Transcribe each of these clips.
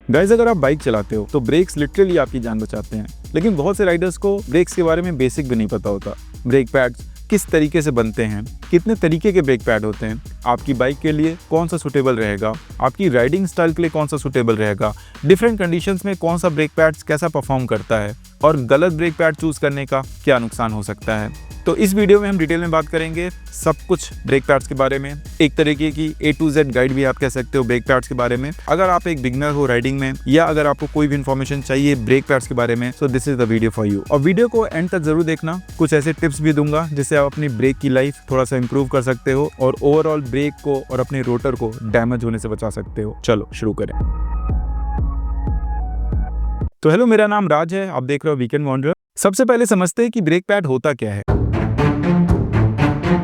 Guys, अगर आप bike चलाते हो तो ब्रेक्स लिटरली आपकी जान बचाते हैं, लेकिन बहुत से राइडर्स को ब्रेक्स के बारे में बेसिक भी नहीं पता होता। ब्रेक पैड्स किस तरीके से बनते हैं, कितने तरीके के ब्रेक पैड होते हैं, आपकी बाइक के लिए कौन सा सूटेबल रहेगा, आपकी राइडिंग स्टाइल के लिए कौन सा सूटेबल रहेगा, डिफरेंट कंडीशंस में कौन सा ब्रेक पैड्स कैसा परफॉर्म करता है और गलत ब्रेक पैड चूज करने का क्या नुकसान हो सकता है। तो इस वीडियो में हम डिटेल में बात करेंगे सब कुछ ब्रेक पैड्स के बारे में, एक तरीके की A to Z गाइड भी आप कह सकते हो ब्रेक पैड्स के बारे में। अगर आप एक बिगिनर हो राइडिंग में या अगर आपको कोई भी इन्फॉर्मेशन चाहिए ब्रेक पैड्स के बारे में, so this is the video for you. और वीडियो को एंड तक जरूर देखना, कुछ ऐसे टिप्स भी दूंगा जिससे आप अपनी ब्रेक की लाइफ थोड़ा सा इंप्रूव कर सकते हो और ओवरऑल ब्रेक को और अपने रोटर को डैमेज होने से बचा सकते हो। चलो शुरू करें। तो हेलो, मेरा नाम राज है, आप देख रहे हो वीकेंड वॉन्डरर। सबसे पहले समझते हैं कि ब्रेक पैड होता क्या है।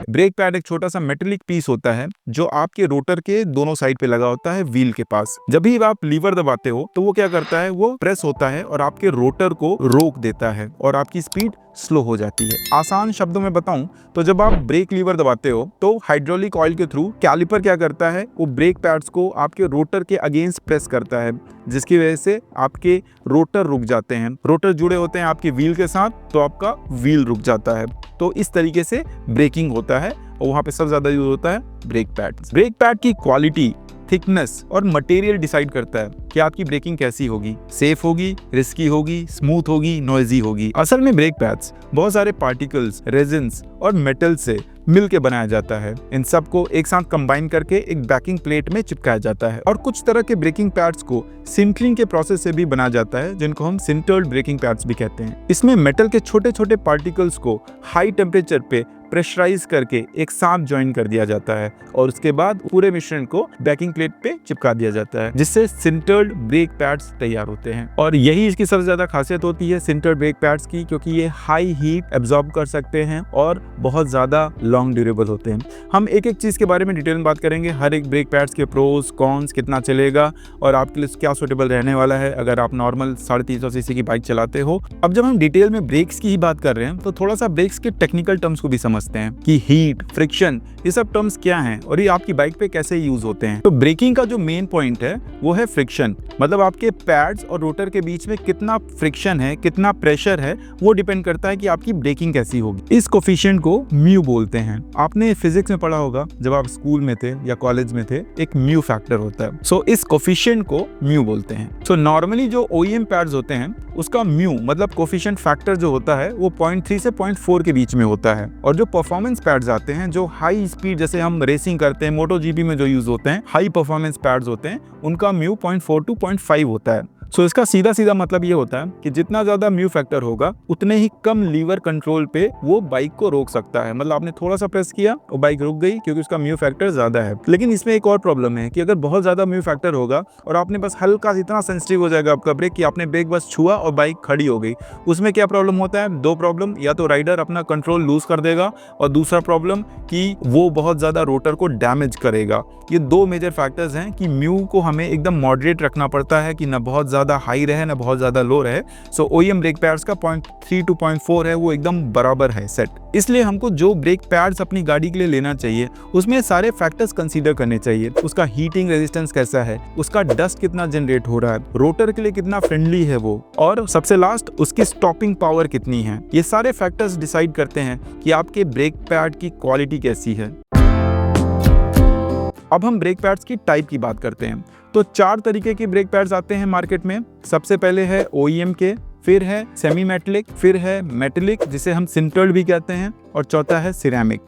ब्रेक पैड एक छोटा सा मेटेलिक पीस होता है जो आपके रोटर के दोनों साइड पे लगा होता है व्हील के पास। जब भी आप लीवर दबाते हो तो वो क्या करता है, वो प्रेस होता है और आपके रोटर को रोक देता है और आपकी स्पीड स्लो हो जाती है। आसान शब्दों में बताऊं तो जब आप ब्रेक लीवर दबाते हो तो हाइड्रोलिक ऑयल के थ्रू कैलिपर क्या करता है, वो ब्रेक पैड्स को आपके रोटर के अगेंस्ट प्रेस करता है, जिसकी वजह से आपके रोटर रुक जाते हैं। रोटर जुड़े होते हैं आपके व्हील के साथ, तो आपका व्हील रुक जाता है। तो इस तरीके से ब्रेकिंग होता है और वहां पे सबसे ज्यादा यूज होता है ब्रेक पैड। ब्रेक पैड की क्वालिटी, थिकनेस और मटेरियल डिसाइड करता है कि आपकी ब्रेकिंग कैसी होगी, सेफ होगी, रिस्की होगी, स्मूथ होगी, नॉइजी होगी। असल में ब्रेक पैड्स बहुत सारे पार्टिकल्स, रेजिन्स और मेटल से मिलके बनाया जाता है। इन सब को एक साथ कंबाइन करके एक बैकिंग प्लेट में चिपकाया जाता है। और कुछ तरह के ब्रेकिंग पैड्स को सिंटरिंग के प्रोसेस से भी बनाया जाता है, जिनको हम सिंटर्ड ब्रेकिंग पैड्स भी कहते हैं। इसमें मेटल के छोटे छोटे पार्टिकल्स को हाई टेम्परेचर पे प्रेशराइज करके एक साथ ज्वाइन कर दिया जाता है और उसके बाद पूरे मिश्रण को बैकिंग प्लेट पे चिपका दिया जाता है, जिससे सिंटर्ड ब्रेक पैड्स तैयार होते हैं। और यही इसकी सबसे ज्यादा खासियत होती है सिंटर्ड ब्रेक पैड्स की, क्योंकि ये हाई हीट एब्जॉर्ब कर सकते हैं और बहुत ज्यादा लॉन्ग ड्यूरेबल होते हैं। हम एक एक चीज के बारे में डिटेल में बात करेंगे, हर एक ब्रेक पैड्स के प्रोस कॉन्स, कितना चलेगा और आपके लिए क्या सूटेबल रहने वाला है अगर आप नॉर्मल 350 सीसी की बाइक चलाते हो। अब जब हम डिटेल में ब्रेक्स की ही बात कर रहे हैं तो थोड़ा सा ब्रेक्स के टेक्निकल टर्म्स को भी समझते हैं कि हीट, फ्रिक्शन, ये सब टर्म्स क्या हैं और ये आपकी बाइक पे कैसे यूज होते हैं। तो ब्रेकिंग का जो मेन पॉइंट है वो है फ्रिक्शन, मतलब आपके पैड्स और रोटर के बीच में कितना फ्रिक्शन है, कितना प्रेशर है, वो डिपेंड करता है कि आपकी ब्रेकिंग कैसी होगी। इस कोफिशिएंट को म्यू बोलते हैं। आपने फिजिक्स में पढ़ा होगा जब आप स्कूल में थे या कॉलेज में थे, एक म्यू फैक्टर होता है। सो इस कोफिशिएंट को म्यू बोलते हैं। सो नॉर्मली जो OEM पैड्स होते हैं उसका म्यू मतलब कोफिशिएंट फैक्टर जो होता है वो 0.3 से 0.4 के बीच में होता है। और जो परफॉर्मेंस पैड्स आते हैं, जो हाई स्पीड जैसे हम रेसिंग करते हैं, MotoGP में जो यूज होते हैं, हाई परफॉर्मेंस पैड्स होते हैं, उनका म्यू 0.4 to 0.5 होता है। सो इसका सीधा सीधा मतलब ये होता है कि जितना ज्यादा म्यू फैक्टर होगा उतने ही कम लीवर कंट्रोल पे वो बाइक को रोक सकता है। मतलब आपने थोड़ा सा प्रेस किया और बाइक रुक गई क्योंकि उसका म्यू फैक्टर ज्यादा है। लेकिन इसमें एक और प्रॉब्लम है कि अगर बहुत ज्यादा म्यू फैक्टर होगा और आपने बस हल्का इतना सेंसिटिव हो जाएगा आपका ब्रेक कि आपने ब्रेक बस छुआ और बाइक खड़ी हो गई, उसमें क्या प्रॉब्लम होता है, दो प्रॉब्लम, या तो राइडर अपना कंट्रोल लूज कर देगा और दूसरा प्रॉब्लम कि वो बहुत ज्यादा रोटर को डैमेज करेगा। ये दो मेजर फैक्टर्स हैं कि म्यू को हमें एकदम मॉडरेट रखना पड़ता है कि ना बहुत ज्यादा हाई रहे ना बहुत ज्यादा लो रहे। सो OEM ब्रेक पैड्स का 0.3 to 0.4 है, वो एकदम बराबर है सेट। इसलिए हमको जो ब्रेक पैड्स अपनी गाड़ी के लिए लेना चाहिए उसमें सारे फैक्टर्स कंसीडर करने चाहिए। उसका हीटिंग रेजिस्टेंस कैसा है, उसका डस्ट कितना जनरेट हो रहा है, रोटर के लिए कितना फ्रेंडली है वो, और सबसे लास्ट उसकी स्टॉपिंग पावर कितनी है। ये सारे फैक्टर्स डिसाइड करते हैं कि आपके ब्रेक पैड की क्वालिटी कैसी है। अब हम ब्रेक पैड्स की टाइप की बात करते हैं। तो 4 तरीके के ब्रेक पैड्स आते हैं मार्केट में। सबसे पहले है OEM के, फिर है सेमी मेटेलिक, फिर है मेटेलिक जिसे हम सिंटर्ड भी कहते हैं, और चौथा है सिरेमिक।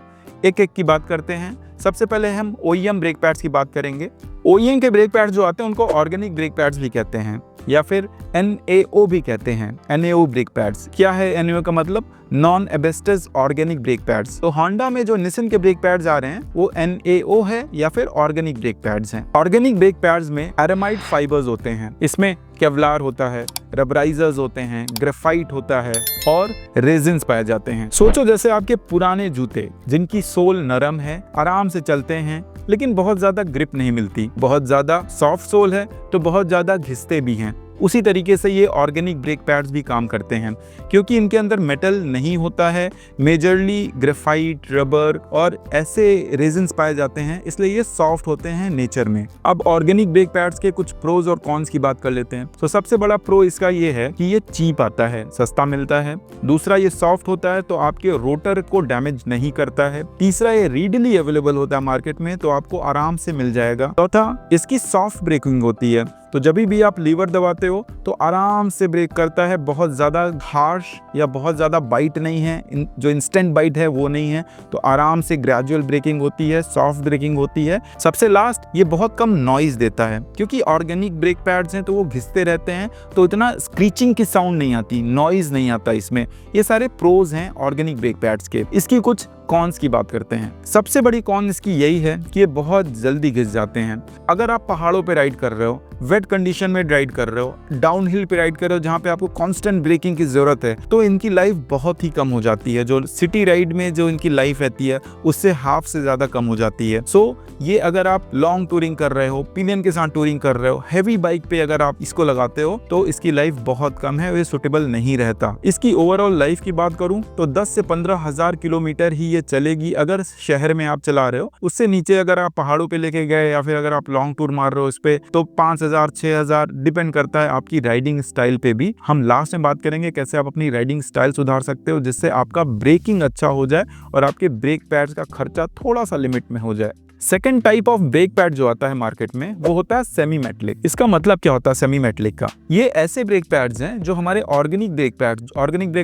एक एक की बात करते हैं। सबसे पहले हम OEM ब्रेक पैड्स की बात करेंगे। OEM के ब्रेक पैड्स जो आते हैं उनको ऑर्गेनिक ब्रेक पैड्स भी कहते हैं या फिर NAO भी कहते हैं। NAO ब्रेक पैड्स क्या है? NAO का मतलब non asbestos organic brake pads. तो होंडा में जो निसिन के ब्रेक पैड्स आ रहे हैं वो NAO है या फिर ऑर्गेनिक ब्रेक पैड्स हैं। ऑर्गेनिक ब्रेक पैड्स में एरामाइड फाइबर्स होते हैं, इसमें केवलार होता है, रबराइजर्स होते हैं, ग्रेफाइट होता है और रेजिन्स पाए जाते हैं। सोचो जैसे आपके पुराने जूते जिनकी सोल नरम है, आराम से चलते हैं, लेकिन बहुत ज्यादा ग्रिप नहीं मिलती, बहुत ज्यादा सॉफ्ट सोल है तो बहुत ज्यादा घिसते भी हैं। उसी तरीके से ये ऑर्गेनिक ब्रेक पैड्स भी काम करते हैं, क्योंकि इनके अंदर मेटल नहीं होता है, मेजरली ग्रेफाइट, रबर और ऐसे रेजिन्स पाए जाते हैं, इसलिए ये सॉफ्ट होते हैं नेचर में। अब ऑर्गेनिक ब्रेक पैड्स के कुछ प्रोज और कॉन्स की बात कर लेते हैं। तो सबसे बड़ा प्रो इसका ये है कि ये चीप आता है, सस्ता मिलता है। दूसरा, ये सॉफ्ट होता है तो आपके रोटर को डैमेज नहीं करता है। तीसरा, ये रीडली अवेलेबल होता है मार्केट में, तो आपको आराम से मिल जाएगा। चौथा, इसकी सॉफ्ट ब्रेकिंग होती है, तो जब भी आप लीवर दबाते हो तो आराम से ब्रेक करता है, बहुत ज़्यादा हार्श या बहुत ज़्यादा बाइट नहीं है, जो इंस्टेंट बाइट है वो नहीं है, तो आराम से ग्रेजुअल ब्रेकिंग होती है, सॉफ्ट ब्रेकिंग होती है। सबसे लास्ट, ये बहुत कम नॉइज़ देता है, क्योंकि ऑर्गेनिक ब्रेक पैड्स हैं तो वो घिसते रहते हैं, तो इतना स्क्रीचिंग की साउंड नहीं आती, नॉइज़ नहीं आता इसमें। ये सारे प्रोज हैं ऑर्गेनिक ब्रेक पैड्स के। इसकी कुछ कॉन्स की बात करते हैं। सबसे बड़ी कॉन इसकी यही है कि ये बहुत जल्दी घिस जाते हैं। अगर आप पहाड़ों पे राइड कर रहे हो, वेट कंडीशन में राइड कर रहे हो, डाउन हिल पे राइड कर रहे हो जहाँ पे आपको कांस्टेंट ब्रेकिंग की जरूरत है, तो इनकी लाइफ बहुत ही कम हो जाती है। जो सिटी राइड में जो इनकी लाइफ रहती है उससे हाफ से ज्यादा कम हो जाती है। सो ये अगर आप लॉन्ग टूरिंग कर रहे हो, पिलियन के साथ टूरिंग कर रहे हो, हैवी बाइक पे अगर आप इसको लगाते हो तो इसकी लाइफ बहुत कम है, ये सुटेबल नहीं रहता। इसकी ओवरऑल लाइफ की बात करूं तो 10 से 15 हजार किलोमीटर ही ये चलेगी अगर शहर में आप चला रहे हो। उससे नीचे अगर आप पहाड़ों पे लेके गए या फिर अगर आप लॉन्ग टूर मार रहे हो इस पे, तो 5000 6000 डिपेंड करता है आपकी राइडिंग स्टाइल पे भी। हम लास्ट में बात करेंगे कैसे आप अपनी राइडिंग स्टाइल सुधार सकते हो जिससे आपका ब्रेकिंग अच्छा हो जाए और आपके ब्रेक पैड्स का खर्चा थोड़ा सा लिमिट में हो जाए। Second type of brake pad जो आता है मार्केट में वो होता है सेमी मेटलिक। इसका मतलब क्या होता है सेमी मेटलिक का? ये ऐसे ब्रेक पैड्स हैं जो हमारे ऑर्गेनिक ब्रेक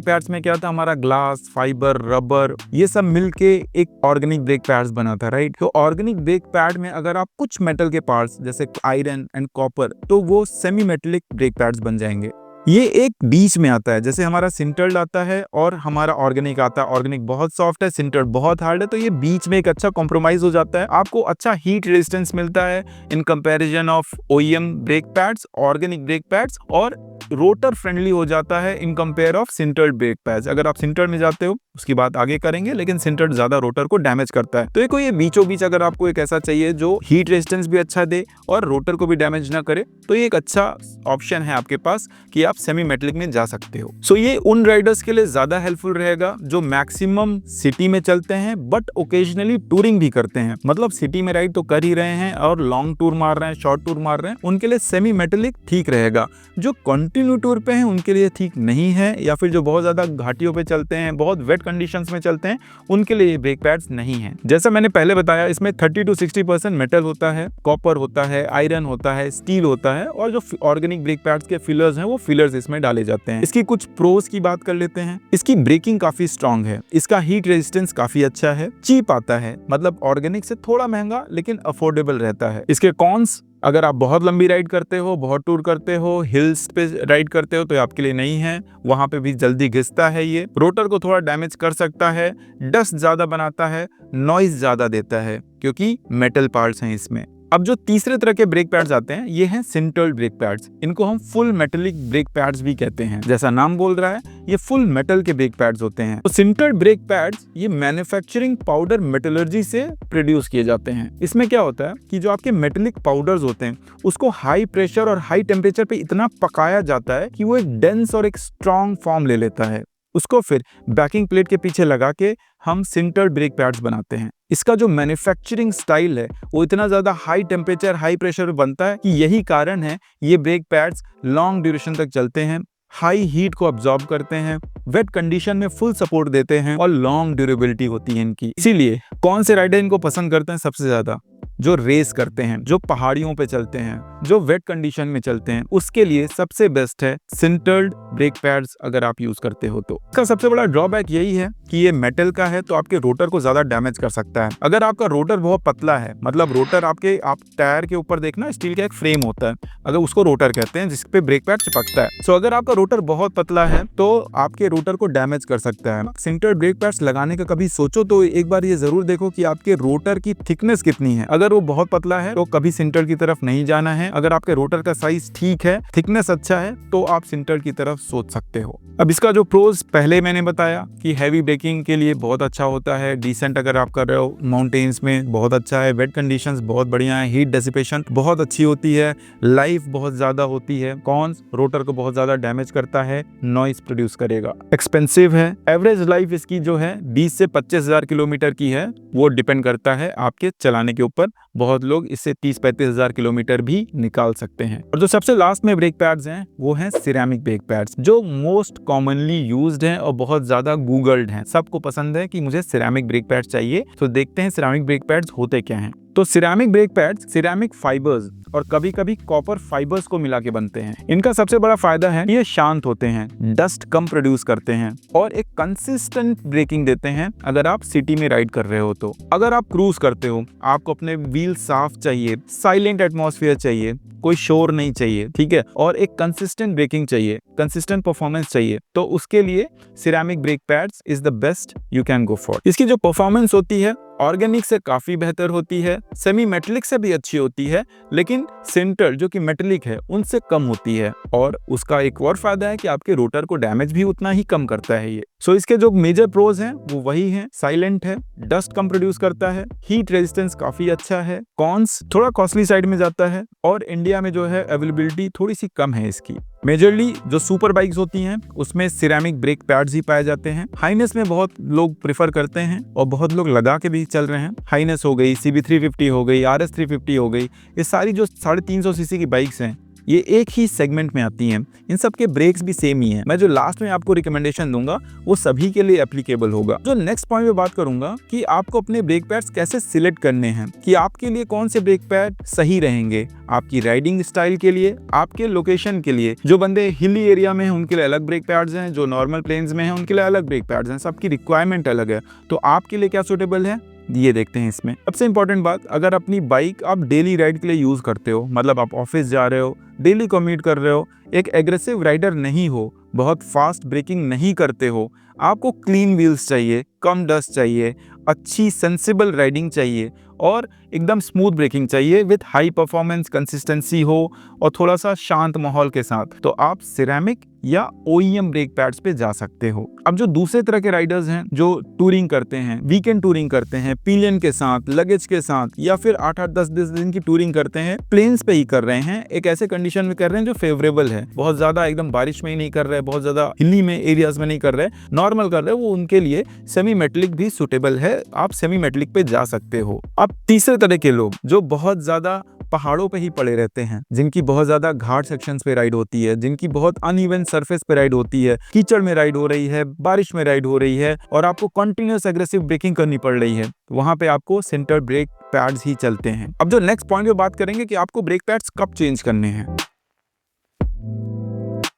पैड्स में क्या था, हमारा ग्लास, फाइबर, रबर, ये सब मिलके एक ऑर्गेनिक ब्रेक पैड्स बना था, राइट। तो ऑर्गेनिक ब्रेक पैड में अगर आप कुछ मेटल के पार्ट्स जैसे आयरन एंड कॉपर, तो वो सेमी मेटलिक ब्रेक पैड्स बन जाएंगे। ये एक बीच में आता है, जैसे हमारा सिंटर्ड आता है और हमारा ऑर्गेनिक आता है। ऑर्गेनिक बहुत सॉफ्ट है, सिंटर्ड बहुत हार्ड है, तो ये बीच में एक अच्छा कॉम्प्रोमाइज हो जाता है। आपको अच्छा हीट रेजिस्टेंस मिलता है in comparison of OEM brake pads, organic brake pads, और रोटर फ्रेंडली हो जाता है in compare of sintered brake pads. अगर आप सिंटर्ड में जाते हो उसकी बात आगे करेंगे, लेकिन सिंटर्ड ज्यादा रोटर को डैमेज करता है। तो ये बीचों बीच अगर आपको एक ऐसा चाहिए जो हीट रेजिस्टेंस भी अच्छा दे और रोटर को भी डैमेज ना करे, तो ये एक अच्छा ऑप्शन है आपके पास कि आप सेमी मेटलिक में जा सकते हो। सो ये उन राइडर्स के लिए ज्यादा हेल्पफुल रहेगा जो मैक्सिमम सिटी में चलते हैं बट ओकेजनली टूरिंग भी करते हैं। मतलब सिटी में राइड तो कर ही रहे हैं और लॉन्ग टूर मार रहे हैं, शॉर्ट टूर मार रहे हैं, उनके लिए सेमी मेटलिक ठीक रहेगा। जो कंटिन्यू टूर पे हैं उनके लिए ठीक नहीं है, या फिर जो बहुत ज्यादा घाटियों पे चलते हैं, बहुत वेट कंडीशंस में चलते हैं, उनके लिए ब्रेक पैड्स नहीं है। जैसा मैंने पहले बताया, इसमें 30 to 60% मेटल होता है, कॉपर होता है, आयरन होता है, स्टील होता है, और जो ऑर्गेनिक ब्रेक पैड्स के फिलर्स हैं वो फिलर्स इसमें डाले जाते हैं। इसकी कुछ प्रोज की बात कर लेते हैं। इसकी ब्रेकिंग काफी स्ट्रांग है, इसका हीट रेजिस्टेंस काफी अच्छा है, चीप आता है, मतलब ऑर्गेनिक से थोड़ा महंगा लेकिन अफोर्डेबल रहता है। इसके कॉन्स, अगर आप बहुत लंबी राइड करते हो, बहुत टूर करते हो, हिल्स पे राइड करते हो, तो ये आपके लिए नहीं है। वहां पे भी जल्दी घिसता है, ये रोटर को थोड़ा डैमेज कर सकता है, डस्ट ज्यादा बनाता है, नॉइज ज्यादा देता है क्योंकि मेटल पार्ट्स हैं इसमें। अब जो तीसरे तरह के ब्रेक पैड्स आते हैं ये हैं सिंटर्ड ब्रेक पैड्स। इनको हम फुल मेटेलिक ब्रेक पैड्स भी कहते हैं, जैसा नाम बोल रहा है ये फुल मेटल के ब्रेक पैड्स होते हैं। तो सिंटर्ड ब्रेक पैड्स ये मैन्युफैक्चरिंग पाउडर मेटलर्जी से प्रोड्यूस किए जाते हैं। इसमें क्या होता है कि जो आपके मेटेलिक पाउडर्स होते हैं उसको हाई प्रेशर और हाई टेम्परेचर पे इतना पकाया जाता है कि वो एक डेंस और एक स्ट्रॉन्ग फॉर्म ले लेता है। उसको फिर बैकिंग प्लेट के पीछे लगा के हम सिंटर्ड ब्रेक पैड्स बनाते हैं। इसका जो मैन्युफैक्चरिंग स्टाइल है वो इतना ज़्यादा हाई टेम्परेचर हाई प्रेशर पे बनता है कि यही कारण है ये ब्रेक पैड्स लॉन्ग ड्यूरेशन तक चलते हैं, हाई हीट को अब्सॉर्ब करते हैं, वेट कंडीशन में फुल सपोर्ट देते हैं और लॉन्ग ड्यूरेबिलिटी होती है इनकी। इसीलिए कौन से राइडर इनको पसंद करते हैं सबसे ज़्यादा? जो रेस करते हैं, जो पहाड़ियों पे चलते हैं, जो वेट कंडीशन में चलते हैं, उसके लिए सबसे बेस्ट है सिंटर्ड ब्रेक पैड्स अगर आप यूज करते हो तो। इसका सबसे बड़ा ड्रॉबैक यही है कि ये मेटल का है तो आपके रोटर को ज्यादा डैमेज कर सकता है। अगर आपका रोटर बहुत पतला है, मतलब रोटर आप टायर के ऊपर देखना स्टील का एक फ्रेम होता है, अगर उसको रोटर कहते हैं जिसपे ब्रेक पैड चिपकता है। सो अगर आपका रोटर बहुत पतला है तो आपके रोटर को डैमेज कर सकता है। सिंटर्ड ब्रेक पैड्स लगाने का कभी सोचो तो एक बार ये जरूर देखो कि आपके रोटर की थिकनेस कितनी है। अगर वो बहुत पतला है तो कभी सिंटर की तरफ नहीं जाना है। अगर आपके रोटर का साइज ठीक है, थिकनेस अच्छा है, तो आप सिंटर की तरफ सोच सकते हो। अब इसका जो प्रोज पहले मैंने बताया कि हैवी ब्रेकिंग के लिए बहुत अच्छा होता है, डिसेंट अगर आप कर रहे हो माउंटेन्स में बहुत अच्छा है, वेट कंडीशंस बहुत बढ़िया है, हीट डेसिपेशन बहुत अच्छी होती है, लाइफ बहुत ज्यादा होती है। कॉन्स, रोटर को बहुत ज्यादा डैमेज करता है, नॉइस प्रोड्यूस करेगा, एक्सपेंसिव है। एवरेज लाइफ इसकी जो है 20 से 25,000 किलोमीटर की है, वो डिपेंड करता है आपके चलाने के ऊपर। बहुत लोग इससे 30-35,000 किलोमीटर भी निकाल सकते हैं। और जो सबसे लास्ट में ब्रेक पैड्स हैं वो हैं सिरेमिक ब्रेक पैड्स, जो मोस्ट कॉमनली यूज्ड हैं और बहुत ज्यादा गूगल्ड हैं। सबको पसंद है कि मुझे सिरेमिक ब्रेक पैड्स चाहिए, तो देखते हैं सिरेमिक ब्रेक पैड्स होते क्या हैं। तो ceramic brake pads ceramic fibres और कभी कभी कॉपर फाइबर्स को मिला के बनते हैं। इनका सबसे बड़ा फायदा है ये शांत होते हैं, डस्ट कम प्रोड्यूस करते हैं और एक कंसिस्टेंट ब्रेकिंग देते हैं अगर आप सिटी में राइड कर रहे हो। तो अगर आप क्रूज करते हो, आपको अपने व्हील साफ चाहिए, साइलेंट एटमॉस्फेयर चाहिए, कोई शोर नहीं चाहिए, ठीक है, और एक कंसिस्टेंट ब्रेकिंग चाहिए, कंसिस्टेंट परफॉर्मेंस चाहिए, तो उसके लिए ceramic brake pads is the best you can go for. इसकी जो परफॉर्मेंस होती है ऑर्गेनिक से काफी बेहतर होती है, सेमी मेटेलिक से भी अच्छी होती है, लेकिन सिंटर जो कि मेटेलिक है उनसे कम होती है। और उसका एक और फायदा है कि आपके रोटर को डैमेज भी उतना ही कम करता है ये। सो इसके जो मेजर प्रोज हैं वो वही हैं, साइलेंट है, डस्ट कम प्रोड्यूस करता है, हीट रेजिस्टेंस काफी अच्छा है, कॉन्स थोड़ा कॉस्टली साइड में जाता है, और इंडिया में जो है अवेलेबिलिटी थोड़ी सी कम है इसकी। मेजरली जो सुपर बाइक्स होती हैं उसमें सिरेमिक ब्रेक पैड्स ही पाए जाते हैं। हाईनेस में बहुत लोग प्रेफर करते हैं और बहुत लोग लगा के भी चल रहे हैं। हाईनेस हो गई, CB350 हो गई, RS350 हो गई, ये सारी जो 350 सीसी की बाइक्स हैं ये एक ही सेगमेंट में आती हैं। इन सब के ब्रेक्स भी सेम ही हैं। मैं जो लास्ट में आपको रिकमेंडेशन दूंगा वो सभी के लिए एप्लीकेबल होगा। जो नेक्स्ट पॉइंट पे बात करूंगा कि आपको अपने ब्रेक पैड्स कैसे सिलेक्ट करने हैं, कि आपके लिए कौन से ब्रेक पैड सही रहेंगे, आपकी राइडिंग स्टाइल के लिए, आपके लोकेशन के लिए। जो बंदे हिली एरिया में हैं उनके लिए अलग ब्रेक पैड्स हैं, जो नॉर्मल प्लेन्स में हैं उनके लिए अलग ब्रेक पैड्स हैं। सबकी रिक्वायरमेंट अलग है, तो आपके लिए क्या सूटेबल है ये देखते हैं इसमें। सबसे इंपॉर्टेंट बात, अगर अपनी बाइक आप डेली राइड के लिए यूज करते हो, मतलब आप ऑफिस जा रहे हो, डेली कम्यूट कर रहे हो, एक एग्रेसिव राइडर नहीं हो, बहुत फास्ट ब्रेकिंग नहीं करते हो, आपको क्लीन व्हील्स चाहिए, कम डस्ट चाहिए, अच्छी सेंसिबल राइडिंग चाहिए और एकदम स्मूथ ब्रेकिंग चाहिए विथ हाई परफॉर्मेंस कंसिस्टेंसी हो और थोड़ा सा शांत माहौल के साथ, तो आप सिरेमिक या OEM ब्रेक पैड्स पे जा सकते हो। अब जो दूसरे तरह के राइडर्स हैं जो टूरिंग करते हैं, वीकेंड टूरिंग करते हैं, पिलियन के साथ, लगेज के साथ, या फिर 8-8 10-10 दिन की टूरिंग करते हैं, प्लेन्स पे ही कर रहे हैं, एक ऐसे कंडीशन में कर रहे हैं जो फेवरेबल है, बहुत ज्यादा एकदम बारिश में ही नहीं कर रहे, बहुत ज्यादा हिली में एरियाज में नहीं कर रहे, नॉर्मल कर रहे हैं, वो उनके लिए सेमी मेटेलिक भी सुटेबल है, आप सेमी मेटेलिक पे जा सकते हो। अब तीसरे तरह के लोग जो बहुत ज्यादा पहाड़ों पे ही पड़े रहते हैं, जिनकी बहुत ज्यादा घाट सेक्शंस पे राइड होती है, जिनकी बहुत अनइवन सरफेस पे राइड होती है, कीचड़ में राइड हो रही है, बारिश में राइड हो रही है और आपको कंटिन्यूअस एग्रेसिव ब्रेकिंग करनी पड़ रही है, वहां पे आपको सेंटर ब्रेक पैड्स ही चलते हैं। अब जो नेक्स्ट पॉइंट पे बात करेंगे कि आपको ब्रेक पैड्स कब चेंज करने हैं।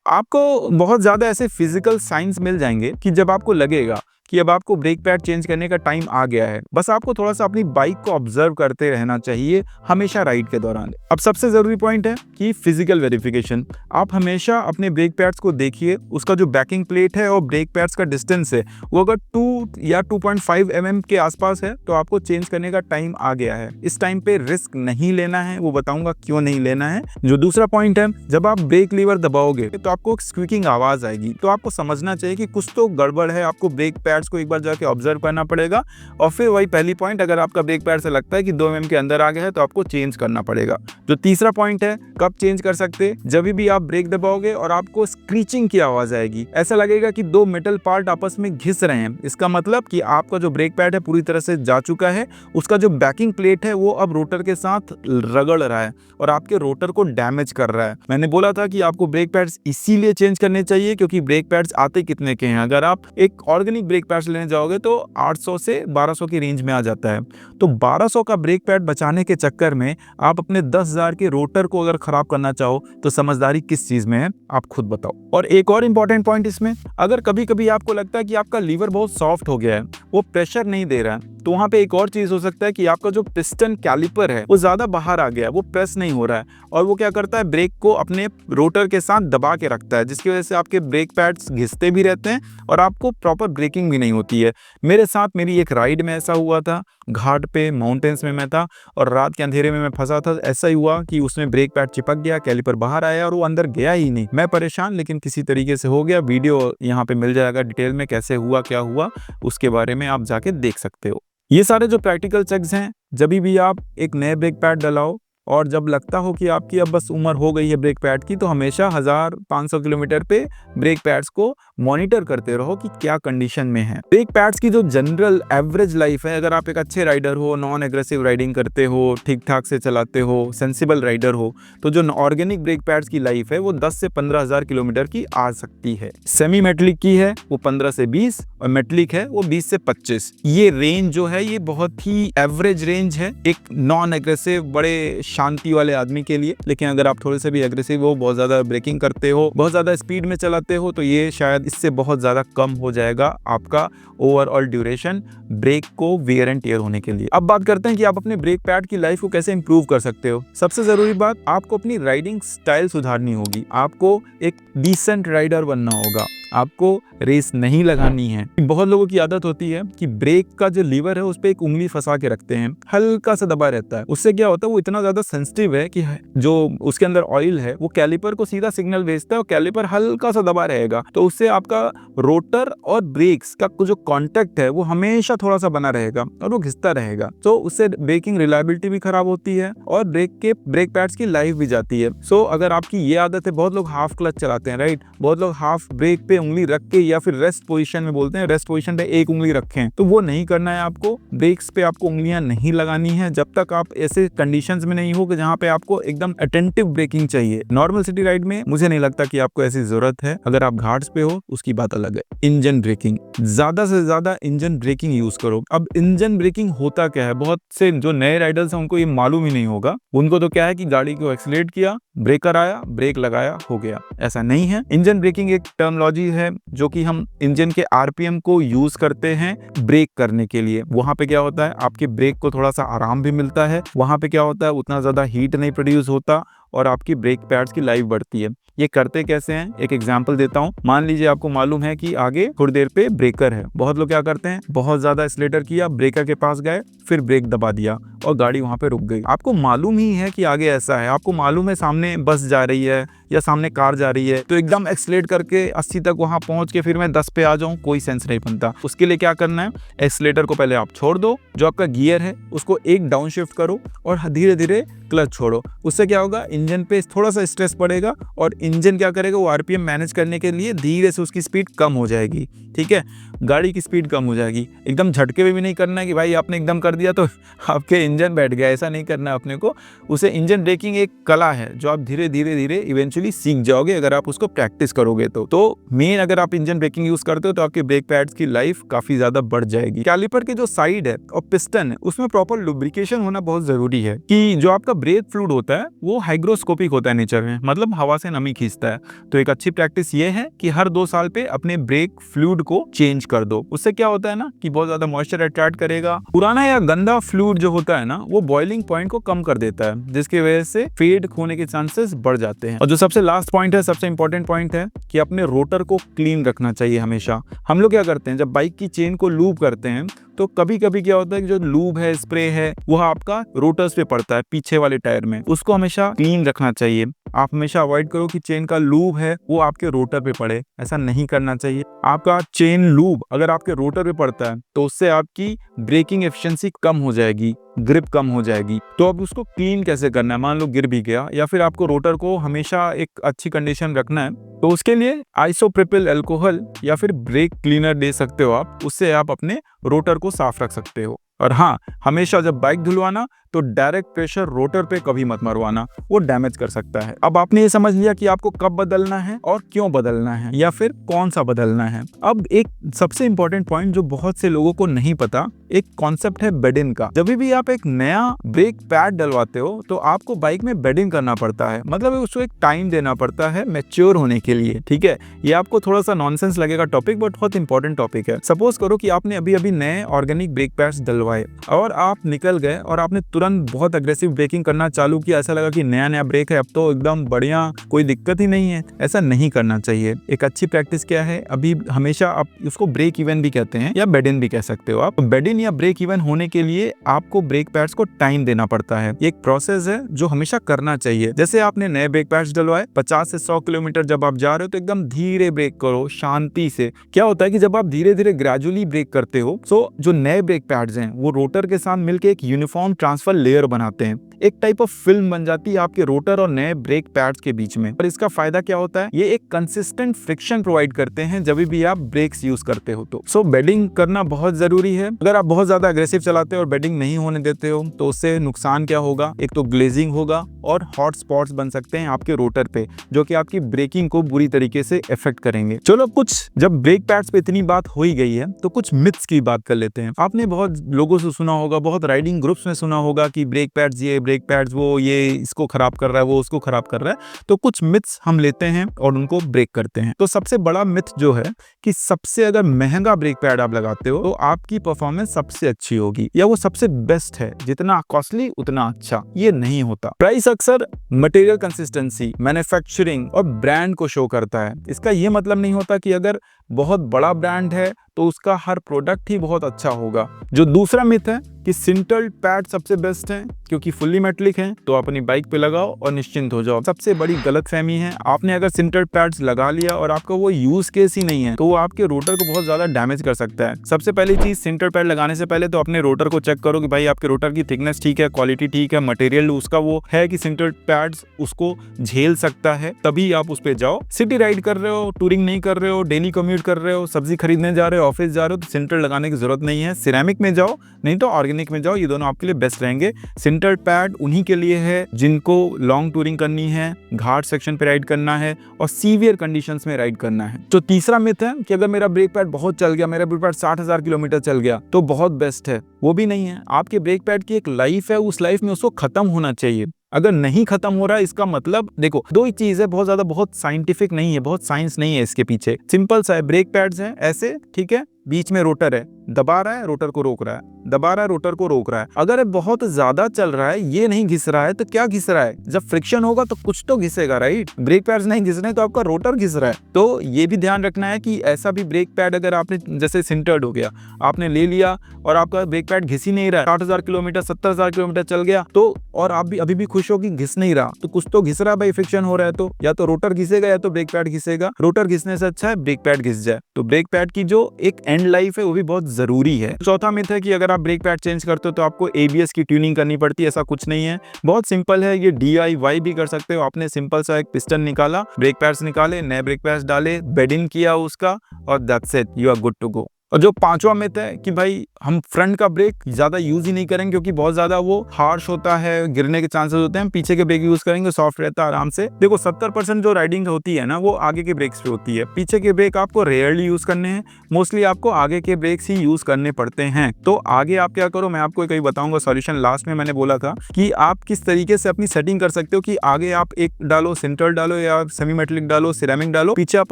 आपको बहुत ज्यादा ऐसे फिजिकल साइंस मिल जाएंगे कि जब आपको लगेगा कि अब आपको ब्रेक पैड चेंज करने का टाइम आ गया है, बस आपको थोड़ा सा अपनी बाइक को ऑब्जर्व करते रहना चाहिए हमेशा राइड के दौरान। अब सबसे जरूरी पॉइंट है कि फिजिकल वेरिफिकेशन। आप हमेशा अपने ब्रेक पैड्स को देखिए, उसका जो बैकिंग प्लेट है और ब्रेक पैड्स का डिस्टेंस है वो अगर 2 या 2.5 mm के आसपास है तो आपको चेंज करने का टाइम आ गया है। इस टाइम पे रिस्क नहीं लेना है, वो बताऊंगा क्यों नहीं लेना है। जो दूसरा पॉइंट है, जब आप ब्रेक लीवर दबाओगे तो आपको स्क्वीकिंग आवाज आएगी, तो आपको समझना चाहिए कि कुछ तो गड़बड़ है, आपको ब्रेक पैड्स को एक बार जाके ऑब्जर्व करना पड़ेगा। और फिर वही पहली पॉइंट, अगर आपका ब्रेक पैड से लगता है कि 2 mm के अंदर आ गया है तो आपको चेंज करना पड़ेगा। जो तीसरा पॉइंट है, कब चेंज कर सकते, जब भी आप ब्रेक दबाओगे और आपको स्क्रीचिंग की आवाज आएगी, ऐसा लगेगा कि 2 मेटल पार्ट आपस में घिस रहे हैं, इसका मतलब कि आपका जो ब्रेक पैड है पूरी तरह से जा चुका है, उसका जो बैकिंग प्लेट है वो अब रोटर के साथ रगड़ रहा है और आपके रोटर को डैमेज कर रहा है। मैंने बोला था कि आपको ब्रेक पैड्स इसीलिए चेंज करने चाहिए क्योंकि ब्रेक पैड्स आते कितने के हैं। अगर आप एक ऑर्गेनिक ब्रेक पैड्स लेने जाओगे तो 800 से 1200 की रेंज में आ जाता है। तो 1200 का ब्रेक पैड बचाने के चक्कर में आप अपने 10,000 के रोटर को अगर खराब करना चाहो तो समझदारी किस चीज में है, आप खुद बताओ। और एक और इंपॉर्टेंट पॉइंट इसमें, अगर कभी कभी आपको लगता है कि आपका लीवर बहुत सॉफ्ट हो गया है, वो प्रेशर नहीं दे रहा है, तो वहाँ पे एक और चीज हो सकता है कि आपका जो पिस्टन कैलिपर है वो ज्यादा बाहर आ गया है, वो प्रेस नहीं हो रहा है और वो क्या करता है, ब्रेक को अपने रोटर के साथ दबा के रखता है, जिसकी वजह से आपके ब्रेक पैड्स घिसते भी रहते हैं और आपको प्रॉपर ब्रेकिंग भी नहीं होती है। मेरे साथ मेरी एक राइड में ऐसा हुआ था, घाट पे माउंटेन्स में मैं था और रात के अंधेरे में मैं फंसा था। ऐसा ही हुआ कि उसमें ब्रेक पैड चिपक गया, कैलिपर बाहर आया और वो अंदर गया ही नहीं। मैं परेशान, लेकिन किसी तरीके से हो गया। वीडियो यहाँ पे मिल जाएगा डिटेल में, कैसे हुआ क्या हुआ उसके बारे में आप जाके देख सकते हो। ये सारे जो प्रैक्टिकल चेक्स हैं, जब भी आप एक नए ब्रेक पैड डलाओ और जब लगता हो कि आपकी अब बस उम्र हो गई है ब्रेक पैड की, तो हमेशा 1500 किलोमीटर पे ब्रेक पैड्स को मॉनिटर करते रहो कि क्या कंडीशन में है। ब्रेक पैड्स की जो जनरल एवरेज लाइफ है, अगर आप एक अच्छे राइडर हो, नॉन एग्रेसिव राइडिंग करते हो, ठीक ठाक से चलाते हो, सेंसिबल राइडर हो, तो जो ऑर्गेनिक ब्रेक पैड्स की लाइफ है वो 10 से 15,000 किलोमीटर की आ सकती है। सेमी मेटलिक की है वो 15 से 20 और मेटलिक है वो 20 से 25। ये रेंज जो है ये बहुत ही एवरेज रेंज है एक नॉन एग्रेसिव बड़े शांति वाले आदमी के लिए। लेकिन अगर आप थोड़े से भी एग्रेसिव हो, बहुत ज्यादा ब्रेकिंग करते हो, बहुत ज्यादा स्पीड में चलाते हो, तो ये शायद इससे बहुत ज्यादा कम हो जाएगा आपका ओवरऑल ड्यूरेशन ब्रेक को वेयर एंड टियर होने के लिए। अब बात करते हैं कि आप अपने ब्रेक पैड की लाइफ को कैसे इंप्रूव कर सकते हो। सबसे जरूरी बात, आपको अपनी राइडिंग स्टाइल सुधारनी होगी। आपको एक डिसेंट राइडर बनना होगा, आपको रेस नहीं लगानी है। बहुत लोगों की आदत होती है कि ब्रेक का जो लीवर है उस पे एक उंगली फंसा के रखते हैं, हल्का सा दबा रहता है। उससे क्या होता है, वो इतना ज्यादा सेंसिटिव है कि जो उसके अंदर ऑयल है वो कैलिपर को सीधा सिग्नल भेजता है और कैलिपर हल्का सा दबा रहेगा, तो उससे आपका रोटर और ब्रेक्स का जो कॉन्टेक्ट है वो हमेशा थोड़ा सा बना रहेगा और वो घिसता रहेगा। तो उससे ब्रेकिंग रिलायबिलिटी भी खराब होती है और ब्रेक पैड्स की लाइफ भी जाती है। सो अगर आपकी ये आदत है, बहुत लोग हाफ क्लच चलाते हैं, राइट, बहुत लोग हाफ ब्रेक पे उंगली रख के या फिर रेस्ट पोजीशन में, बोलते हैं रेस्ट पोजीशन पे एक उंगली रखें, तो वो नहीं करना है आपको। ब्रेक्स पे आपको उंगलियां नहीं लगानी है जब तक आप ऐसे कंडीशंस में नहीं हो कि जहां पे आपको एकदम अटेंटिव ब्रेकिंग चाहिए। नॉर्मल सिटी राइड में मुझे नहीं लगता कि आपको ऐसी जरूरत है। अगर आप घाट्स पे हो उसकी बात अलग है। इंजन ब्रेकिंग, ज्यादा से ज्यादा इंजन ब्रेकिंग यूज करो। अब इंजन ब्रेकिंग होता क्या है, बहुत से जो नए राइडर्स हैं उनको ये मालूम ही नहीं होगा। उनको तो क्या है कि गाड़ी को एक्सीलरेट किया, ब्रेकर आया, ब्रेक लगाया, हो गया। ऐसा नहीं है। इंजन ब्रेकिंग एक टर्मिनोलॉजी है जो कि हम इंजन के आरपीएम को यूज करते हैं ब्रेक करने के लिए। वहां पे क्या होता है, आपके ब्रेक को थोड़ा सा आराम भी मिलता है। वहां पे क्या होता है, उतना ज्यादा हीट नहीं प्रोड्यूस होता और आपकी ब्रेक पैड्स की लाइफ बढ़ती है। ये करते कैसे हैं, एक एग्जांपल देता हूं। मान लीजिए आपको मालूम है कि आगे थोड़ी देर पे ब्रेकर है। बहुत लोग क्या करते हैं, बहुत ज्यादा एक्सीलरेटर किया, ब्रेकर के पास गए, फिर ब्रेक दबा दिया और गाड़ी वहां पे रुक गई। आपको मालूम ही है कि आगे ऐसा है, आपको मालूम है सामने बस जा रही है या सामने कार जा रही है, तो एकदम एक्सीलरेट करके 80 तक वहां पहुंच के फिर मैं 10 पे आ जाऊं, कोई सेंस नहीं बनता। उसके लिए क्या करना है, एक्सीलरेटर को पहले आप छोड़ दो, जो आपका गियर है उसको एक डाउन शिफ्ट करो और धीरे धीरे क्लच छोड़ो। उससे क्या होगा, इंजन पे थोड़ा सा स्ट्रेस पड़ेगा और इंजन क्या करेगा, वो आरपीएम मैनेज करने के लिए धीरे से उसकी स्पीड कम हो जाएगी। ठीक है, गाड़ी की स्पीड कम हो जाएगी। एकदम झटके में भी नहीं करना है कि भाई आपने एकदम कर दिया तो आपके इंजन बैठ गया, ऐसा नहीं करना है अपने को। उसे इंजन ब्रेकिंग एक कला है जो आप धीरे धीरे धीरे इवेंचुअली सीख जाओगे अगर आप उसको प्रैक्टिस करोगे तो मेन अगर आप इंजन ब्रेकिंग यूज करते हो तो आपके ब्रेक पैड्स की लाइफ काफी ज्यादा बढ़ जाएगी। कैलिपर के जो साइड है और पिस्टन है उसमें प्रॉपर लुब्रिकेशन होना बहुत जरूरी है कि जो आपका ब्रेक फ्लूइड होता है वो हाइग्रोस्कोपिक होता है नेचर में, मतलब हवा से नमी खींचता है। तो एक अच्छी प्रैक्टिस ये है कि हर 2 साल पे अपने ब्रेक फ्लूइड को चेंज कर दो। उससे क्या होता है ना कि बहुत ज्यादा मॉइस्चर अट्रैक्ट करेगा। पुराना या गंदा फ्लूइड जो होता है ना वो बॉइलिंग पॉइंट को कम कर देता है, जिसकी वजह से फेड होने के चांसेस बढ़ जाते हैं। और जो सबसे लास्ट पॉइंट है, सबसे इंपॉर्टेंट पॉइंट है कि अपने रोटर को क्लीन रखना चाहिए हमेशा। हम लोग क्या करते हैं, जब बाइक की चेन को लूब करते हैं तो कभी कभी क्या होता है कि जो लूब है, स्प्रे है, वो आपका रोटर्स पे पड़ता है पीछे वाले टायर में। उसको हमेशा क्लीन रखना चाहिए। आप हमेशा अवॉइड करो कि चेन का लूब है वो आपके रोटर पे पड़े, ऐसा नहीं करना चाहिए। आपका चेन लूब अगर आपके रोटर पे पड़ता है तो उससे आपकी ब्रेकिंग एफिशिएंसी कम हो जाएगी, ग्रिप कम हो जाएगी। तो अब उसको क्लीन कैसे करना है, मान लो गिर भी गया या फिर आपको रोटर को हमेशा एक अच्छी कंडीशन रखना है, तो उसके लिए आइसोप्रोपिल अल्कोहल या फिर ब्रेक क्लीनर दे सकते हो आप। उससे आप अपने रोटर को साफ रख सकते हो। और हाँ, हमेशा जब बाइक धुलवाना तो डायरेक्ट प्रेशर रोटर पे कभी मत मरवाना, वो डैमेज कर सकता है। अब आपने ये समझ लिया कि आपको कब बदलना है और क्यों बदलना है या फिर कौन सा बदलना है। अब एक सबसे इंपॉर्टेंट पॉइंट जो बहुत से लोगों को नहीं पता, एक कॉन्सेप्ट है बेड इन का। जब भी आप एक नया ब्रेक पैड डलवाते हो तो आपको बाइक में बेड इन करना पड़ता है, मतलब उसको एक टाइम देना पड़ता है मैच्योर होने के लिए, ठीक है। ये आपको थोड़ा सा नॉनसेंस लगेगा टॉपिक, बट बहुत इंपॉर्टेंट टॉपिक है। सपोज करो कि आपने अभी अभी नए ऑर्गेनिक ब्रेक पैड्स डलवाए और आप निकल गए और आपने तुरंत बहुत अग्रेसिव ब्रेकिंग करना चालू किया, ऐसा लगा कि नया नया ब्रेक है, अब तो एकदम बढ़िया, कोई दिक्कत ही नहीं है। ऐसा नहीं करना चाहिए। एक अच्छी प्रैक्टिस क्या है, अभी हमेशा आप उसको ब्रेक इवन भी कहते हैं या बेड इन भी कह सकते हो आप। बेड इन या ब्रेक इवन होने के लिए आपको ब्रेक पैड्स को टाइम देना पड़ता है। ये एक प्रोसेस है जो हमेशा करना चाहिए। जैसे आपने नए ब्रेक पैड्स डलवाए, 50 से 100 किलोमीटर जब आप जा रहे हो तो एकदम धीरे ब्रेक करो, शांति से। क्या होता है कि जब आप धीरे धीरे ग्रेजुअली ब्रेक करते हो तो जो नए ब्रेक पैड्स हैं वो रोटर के साथ मिलकर एक यूनिफॉर्म ट्रांसफर लेयर बनाते हैं, एक टाइप ऑफ फिल्म बन जाती है आपके रोटर और नए ब्रेक पैड्स के बीच में। और इसका फायदा क्या होता है, ये एक कंसिस्टेंट फ्रिक्शन प्रोवाइड करते हैं जब भी आप ब्रेक्स यूज करते हो। तो सो बेडिंग करना बहुत जरूरी है। अगर आप बहुत ज्यादा अग्रेसिव चलाते हो और बेडिंग नहीं होने देते हो तो उससे नुकसान क्या होगा, एक तो ग्लेजिंग होगा और हॉट स्पॉट्स बन सकते हैं आपके रोटर पे, जो कि आपकी ब्रेकिंग को बुरी तरीके से इफेक्ट करेंगे। चलो, कुछ जब ब्रेक पैड्स पे इतनी बात हो ही गई है तो कुछ मिथ्स की बात कर लेते हैं। आपने बहुत लोगों से सुना होगा, बहुत राइडिंग ग्रुप्स में सुना होगा कि ब्रेक पैड्स ये, ब्रेक पैड्स वो, ये इसको खराब कर रहा है, वो उसको खराब कर रहा है। तो कुछ मिथ्स हम लेते हैं और उनको ब्रेक करते हैं। तो सबसे बड़ा मिथ जो है कि सबसे अगर महंगा ब्रेक पैड आप लगाते हो तो आपकी परफॉर्मेंस सबसे अच्छी होगी या वो सबसे बेस्ट है, जितना कॉस्टली उतना अच्छा। ये नहीं होता। प्राइस अक्सर मटेरियल कंसिस्टेंसी, मैन्युफैक्चरिंग और ब्रांड को शो करता है। इसका ये मतलब नहीं होता कि अगर बहुत बड़ा ब्रांड है तो उसका हर प्रोडक्ट ही बहुत अच्छा होगा। जो दूसरा मिथ है कि सिंटर्ड पैड सबसे बेस्ट है क्योंकि फुल्ली मेटलिक है, तो अपनी बाइक पे लगाओ और निश्चिंत हो जाओ। सबसे बड़ी गलतफहमी है। आपने अगर सिंटर्ड पैड्स लगा लिया और आपका वो यूज केस ही नहीं है तो वो आपके रोटर को बहुत ज्यादा डैमेज कर सकता है। सबसे पहली चीज, सिंटर्ड पैड लगाने से पहले तो अपने रोटर को चेक करो कि भाई आपके रोटर की थिकनेस ठीक है, क्वालिटी ठीक है, मटेरियल उसका वो है कि सिंटर्ड पैड्स उसको झेल सकता है, तभी आप उस पे जाओ। सिटी राइड कर रहे हो, टूरिंग नहीं कर रहे हो, डेली कम्यूट कर रहे हो, सब्जी खरीदने जा रहे हो, ऑफिस जा रहे हो, तो सिंटर्ड लगाने की जरूरत नहीं है। सिरेमिक में जाओ, नहीं तो ऑर्गेनिक में जाओ, ये दोनों आपके लिए बेस्ट रहेंगे। सिंटर्ड पैड उन्हीं के लिए है जिनको लॉन्ग टूरिंग करनी है, घाट सेक्शन पे राइड करना है और सीवियर कंडीशंस में राइड करना है। तो तीसरा मिथ है कि अगर मेरा ब्रेक पैड बहुत चल गया, मेरा ब्रेक पैड 60,000 किलोमीटर चल गया तो बहुत बेस्ट है। वो भी नहीं है। आपके ब्रेक पैड की एक लाइफ है, उस लाइफ में उसको खत्म होना चाहिए। अगर नहीं खत्म हो रहा है इसका मतलब, देखो, दो ही चीज है, बहुत ज्यादा बहुत साइंटिफिक नहीं है, बहुत साइंस नहीं है इसके पीछे। सिंपल सा है, ब्रेक पैड्स हैं ऐसे, ठीक है, बीच में रोटर है, दबा रहा है, रोटर को रोक रहा है, दबा रहा है, रोटर को रोक रहा है। अगर बहुत ज्यादा चल रहा है, ये नहीं घिस रहा है, तो क्या घिस रहा है? जब फ्रिक्शन होगा तो कुछ तो घिसेगा, राइट? ब्रेक पैड्स नहीं घिस रहे हैं तो आपका रोटर घिस रहा है। तो ये भी ध्यान रखना है कि ऐसा भी ब्रेक पैड अगर आपने, जैसे सिंटर्ड हो गया, आपने ले लिया और आपका ब्रेक पैड घिस ही नहीं रहा है, 60,000 किलोमीटर 70,000 किलोमीटर चल गया तो, और आप भी अभी भी खुश हो कि घिस नहीं रहा, तो कुछ तो घिस रहा है भाई, फ्रिक्शन हो रहा है। तो या तो रोटर घिसेगा या तो ब्रेक पैड घिसेगा। रोटर घिसने से अच्छा है ब्रेक पैड घिस जाए। तो ब्रेक पैड की जो एक एंड लाइफ है वो भी बहुत जरूरी है। चौथा मिथ है कि अगर आप ब्रेक पैड चेंज करते हो तो आपको एबीएस की ट्यूनिंग करनी पड़ती है। ऐसा कुछ नहीं है, बहुत सिंपल है। ये DIY भी कर सकते हो। आपने सिंपल सा एक पिस्टन निकाला, ब्रेक पैड्स निकाले, नए ब्रेक पैड्स डाले, बेड इन किया उसका, और that's it, you are good to go. और जो पांचवा मिथ है कि भाई हम फ्रंट का ब्रेक ज्यादा यूज ही नहीं करेंगे क्योंकि बहुत ज्यादा वो हार्श होता है, गिरने के चांसेस होते हैं, हम पीछे के ब्रेक यूज करेंगे, सॉफ्ट रहता है आराम से। देखो, 70% जो राइडिंग होती है ना वो आगे के ब्रेक्स पे होती है। पीछे के ब्रेक आपको रेयरली यूज करने हैं, मोस्टली आपको आगे के ब्रेक्स ही यूज करने पड़ते हैं। तो आगे आप क्या करो, मैं आपको कहीं बताऊंगा सॉल्यूशन। लास्ट में मैंने बोला था कि आप किस तरीके से अपनी सेटिंग कर सकते हो कि आगे आप एक डालो, सिंटर्ड डालो या सेमी मेटलिक डालो, सिरेमिक डालो, पीछे आप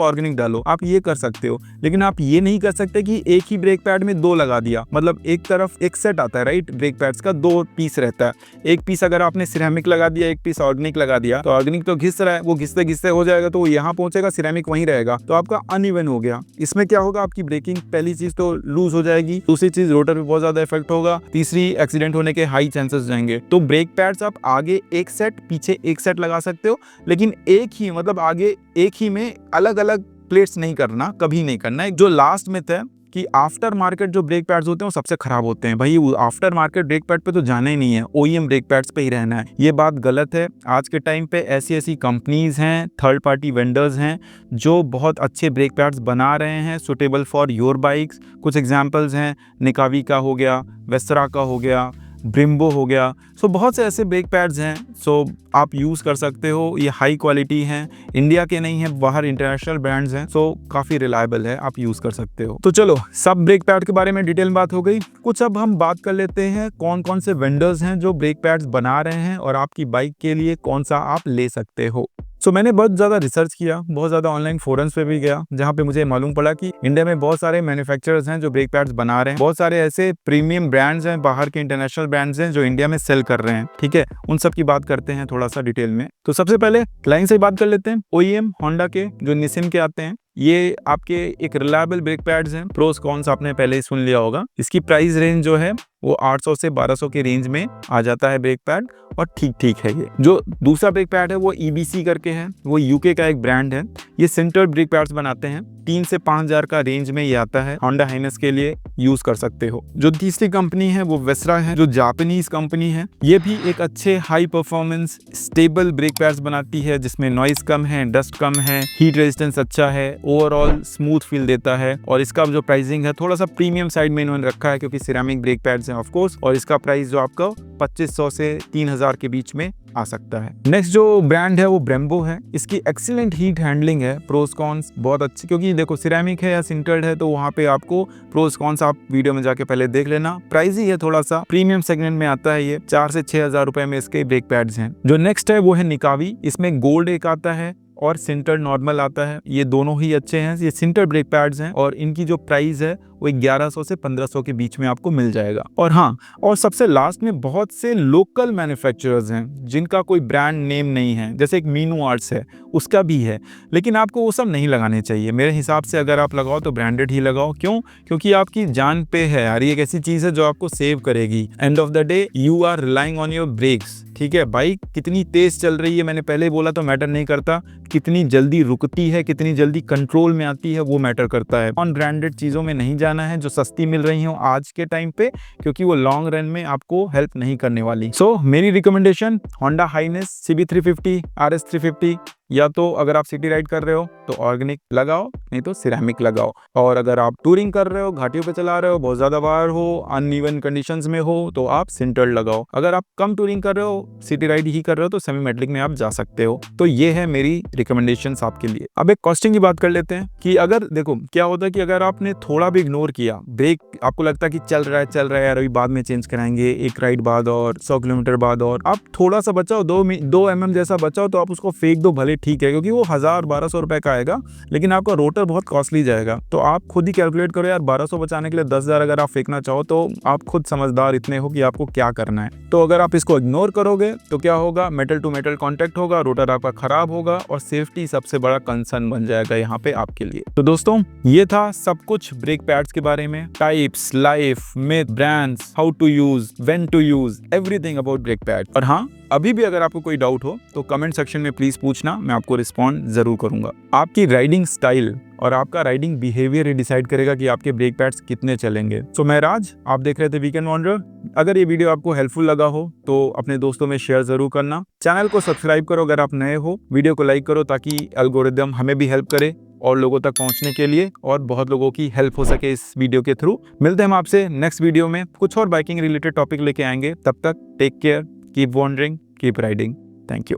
ऑर्गेनिक डालो, आप ये कर सकते हो। लेकिन आप ये नहीं कर सकते कि एक ही ब्रेक पैड में दो लगा दिया। मतलब एक तरफ एक सेट आता है, राइट? ब्रेक पैड्स का 2 पीस रहता है। एक पीस अगर आपने सिरेमिक लगा दिया, एक पीस ऑर्गेनिक लगा दिया, तो ऑर्गेनिक तो घिस रहा है, वो घिसते घिसते हो जाएगा तो वो यहाँ पहुंचेगा, सिरेमिक वहीं रहेगा, तो आपका अनइवन हो गया। इसमें क्या होगा, आपकी ब्रेकिंग पहली चीज तो लूज हो जाएगी, दूसरी चीज रोटर पे बहुत ज्यादा इफेक्ट होगा, तीसरी एक्सीडेंट होने के हाई चांसेस जाएंगे। तो ब्रेक पैड्स आप आगे एक सेट, पीछे एक सेट लगा सकते हो, लेकिन एक ही, मतलब आगे एक ही में अलग अलग प्लेट्स नहीं करना, कभी नहीं करना। जो लास्ट मिथ है कि आफ्टर मार्केट जो ब्रेक पैड्स होते हैं वो सबसे खराब होते हैं। भाई आफ्टर मार्केट ब्रेक पैड पे तो जाना ही नहीं है, OEM ब्रेक पैड्स पे ही रहना है। ये बात गलत है। आज के टाइम पे ऐसी कंपनीज हैं, थर्ड पार्टी वेंडर्स हैं जो बहुत अच्छे ब्रेक पैड्स बना रहे हैं सुटेबल फॉर योर बाइक्स। कुछ एग्जांपल्स हैं, निकावी का हो गया, वेस्टरा का हो गया, ब्रिम्बो हो गया। सो बहुत से ऐसे ब्रेक पैड्स हैं, सो आप यूज़ कर सकते हो। ये हाई क्वालिटी हैं, इंडिया के नहीं हैं, बाहर इंटरनेशनल ब्रांड्स हैं, सो काफ़ी रिलायबल है, आप यूज़ कर सकते हो। तो चलो, सब ब्रेक पैड के बारे में डिटेल में बात हो गई। कुछ अब हम बात कर लेते हैं कौन कौन से वेंडर्स हैं जो ब्रेक पैड्स बना रहे हैं और आपकी बाइक के लिए कौन सा आप ले सकते हो। सो मैंने बहुत ज़्यादा रिसर्च किया, बहुत ज़्यादा ऑनलाइन फोरम्स पे भी गया, जहाँ पे मुझे मालूम पड़ा कि इंडिया में बहुत सारे मैन्युफैक्चरर्स हैं जो ब्रेक पैड्स बना रहे हैं। बहुत सारे ऐसे प्रीमियम ब्रांड्स हैं, बाहर के इंटरनेशनल ब्रांड्स हैं जो इंडिया में सेल कर रहे हैं। ठीक है, उन सब की बात करते हैं थोड़ा सा डिटेल में। तो सबसे पहले लाइन से बात कर लेते हैं। OEM होंडा के जो निसिन के आते हैं, ये आपके एक रिलायबल ब्रेक पैड्स हैं। प्रोस कॉन्स आपने पहले ही सुन लिया होगा। इसकी प्राइस रेंज जो है वो 800 से 1200 के रेंज में आ जाता है ब्रेक पैड, और ठीक ठीक है। ये जो दूसरा ब्रेक पैड है वो EBC करके है, वो यूके का एक ब्रांड है। ये सेंटर ब्रेक पैड्स बनाते हैं, 3 से 5000 का रेंज में ये आता है। होंडा हाइनस के लिए यूज कर सकते हो। जो तीसरी कंपनी है वो वेस्रा है, जो जापानीज कंपनी है। ये भी एक अच्छे high performance stable brake pads बनाती है, जिसमें नॉइस कम है, डस्ट कम है, हीट रेजिस्टेंस अच्छा है, ओवरऑल स्मूथ फील देता है। और इसका जो प्राइसिंग है थोड़ा सा प्रीमियम साइड में इन्होंने रखा है, क्योंकि सिरेमिक ब्रेक पैड्स हैं ऑफ कोर्स। और इसका प्राइस जो आपका 2500 से 3000 के बीच में आ सकता है। नेक्स्ट जो ब्रांड है वो ब्रेम्बो है। इसकी एक्सीलेंट हीट हैंडलिंग है, प्रोस कॉन्स बहुत अच्छी, क्योंकि देखो सिरेमिक है या सिंटर्ड है तो वहाँ पे आपको प्रोस कॉन्स आप वीडियो में जाके पहले देख लेना। प्राइस ही है थोड़ा सा प्रीमियम सेगमेंट में आता है। ये 4 से 6000 रुपए में इसके ब्रेक पैड्स हैं। जो नेक्स्ट है वो है निकावी। इसमें गोल्ड एक आता है और सिंटर नॉर्मल आता है। ये दोनों ही अच्छे हैं। ये सिंटर ब्रेक पैड्स हैं और इनकी जो प्राइस है वो 1100 से 1500 के बीच में आपको मिल जाएगा। और हाँ, और सबसे लास्ट में बहुत से लोकल मैन्युफैक्चरर्स हैं जिनका कोई ब्रांड नेम नहीं है, जैसे एक मीनू आर्ट्स है, उसका भी है, लेकिन आपको वो सब नहीं लगाने चाहिए मेरे हिसाब से। अगर आप लगाओ तो ब्रांडेड ही लगाओ। क्यों? क्योंकि आपकी जान पे है यार, ये एक ऐसी चीज है जो आपको सेव करेगी। End of the day you are relying on your brakes. ठीक है, बाइक कितनी तेज चल रही है, मैंने पहले बोला तो मैटर नहीं करता। कितनी जल्दी रुकती है, कितनी जल्दी कंट्रोल में आती है, वो मैटर करता है। ऑन ब्रांडेड चीजों में नहीं जाना है जो सस्ती मिल रही हो आज के टाइम पे, क्योंकि वो लॉन्ग रन में आपको हेल्प नहीं करने वाली। सो मेरी recommendation Honda highness CB350, RS350, या तो अगर आप सिटी राइड कर रहे हो तो ऑर्गेनिक लगाओ, नहीं तो सिरेमिक लगाओ। और अगर आप टूरिंग कर रहे हो, घाटियों पे चला रहे हो, बहुत ज्यादा बार हो, अनइवन कंडीशंस में हो, तो आप सिंटर्ड लगाओ। अगर आप कम टूरिंग कर रहे हो, सिटी राइड ही कर रहे हो, तो सेमी मेटलिक में आप जा सकते हो। तो ये है मेरी रिकमेंडेशंस आपके लिए। अब एक कॉस्टिंग की बात कर लेते हैं कि अगर देखो क्या होता है कि अगर आपने थोड़ा भी इग्नोर किया, ब्रेक आपको लगता है कि चल रहा है यार, अभी बाद में चेंज कराएंगे, एक राइड बाद और 100 किलोमीटर बाद, और आप थोड़ा सा बचाओ, 2 mm जैसा बचाओ, तो आप उसको फेंक दो भले, ठीक है, क्योंकि वो 1000-1200 रुपए का आएगा, लेकिन आपका रोटर बहुत कॉस्टली जाएगा। तो आप खुद ही कैलकुलेट करो यार, 1200 बचाने के लिए 10,000 अगर आप फेंकना चाहो तो आप खुद समझदार इतने हो कि आपको क्या करना है। तो अगर आप इसको इग्नोर करोगे तो क्या होगा, मेटल टू मेटल कांटेक्ट होगा, रोटर आपका खराब होगा, और सेफ्टी सबसे बड़ा कंसर्न बन जाएगा यहाँ पे आपके लिए। तो दोस्तों, ये था सब कुछ ब्रेक पैड्स के बारे में, types, life, myth, brands, how to use, when to use, everything about brake pad. और हाँ, अभी भी अगर आपको कोई डाउट हो तो कमेंट सेक्शन में प्लीज पूछना, मैं आपको रिस्पॉन्ड जरूर करूंगा। आपकी राइडिंग स्टाइल और आपका राइडिंग बिहेवियर ही डिसाइड करेगा कि आपके ब्रेक पैड्स कितने चलेंगे। सो मैं राज, आप देख रहे थे वीकेंड वॉन्डरर। अगर ये वीडियो आपको हेल्पफुल लगा हो तो अपने दोस्तों में शेयर जरूर करना। चैनल को सब्सक्राइब करो अगर आप नए हो, वीडियो को लाइक करो ताकि एल्गोरिदम हमें भी हेल्प करे और लोगों तक पहुंचने के लिए, और बहुत लोगों की हेल्प हो सके इस वीडियो के थ्रू। मिलते हैं हम आपसे नेक्स्ट वीडियो में, कुछ और बाइकिंग रिलेटेड टॉपिक लेके आएंगे। तब तक take care, keep wandering, keep riding. Thank you.